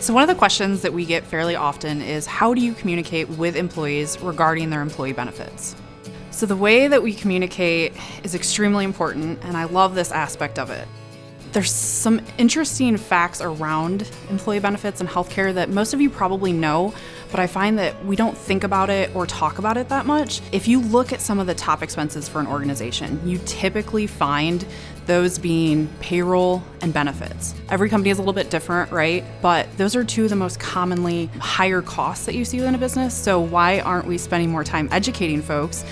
So one of the questions that we get fairly often is, how do you communicate with employees regarding their employee benefits? So the way that we communicate is extremely important, and I love this aspect of it. There's some interesting facts around employee benefits and healthcare that most of you probably know, but I find that we don't think about it or talk about it that much. If you look at some of the top expenses for an organization, you typically find those being payroll and benefits. Every company is a little bit different, right? But those are two of the most commonly higher costs that you see within a business. So why aren't we spending more time educating folks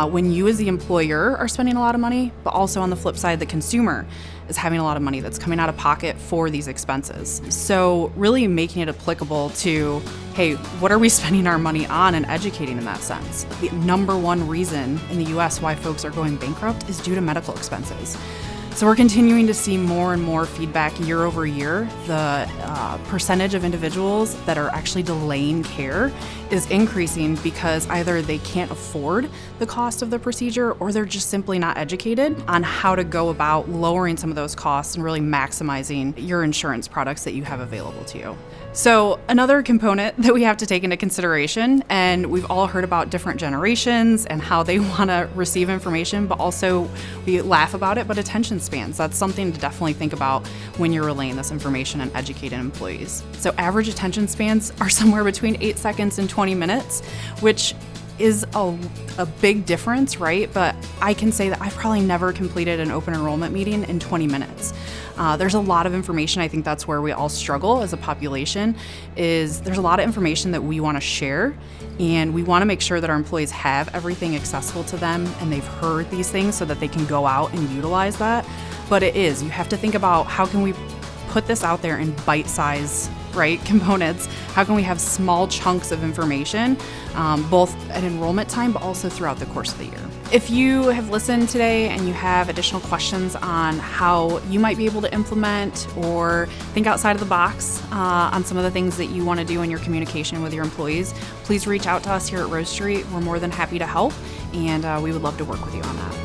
when you as the employer are spending a lot of money, but also on the flip side, the consumer is having a lot of money that's coming out of pocket for these expenses. So really making it applicable to, hey, what are we spending our money on, and educating in that sense. The number one reason in the US why folks are going bankrupt is due to medical expenses. So we're continuing to see more and more feedback year over year. The percentage of individuals that are actually delaying care is increasing because either they can't afford the cost of the procedure, or they're just simply not educated on how to go about lowering some of those costs and really maximizing your insurance products that you have available to you. So another component that we have to take into consideration, and we've all heard about different generations and how they want to receive information, but also we laugh about it, but attention spans. That's something to definitely think about when you're relaying this information and educating employees. So average attention spans are somewhere between 8 seconds and 20 minutes, which is a big difference, right? But I can say that I've probably never completed an open enrollment meeting in 20 minutes. There's a lot of information. I think that's where we all struggle as a population, is there's a lot of information that we want to share, and we want to make sure that our employees have everything accessible to them and they've heard these things so that they can go out and utilize that. But you have to think about, how can we put this out there in bite-size, right, components? How can we have small chunks of information, both at enrollment time, but also throughout the course of the year? If you have listened today and you have additional questions on how you might be able to implement or think outside of the box on some of the things that you want to do in your communication with your employees, please reach out to us here at Rose Street. We're more than happy to help, and we would love to work with you on that.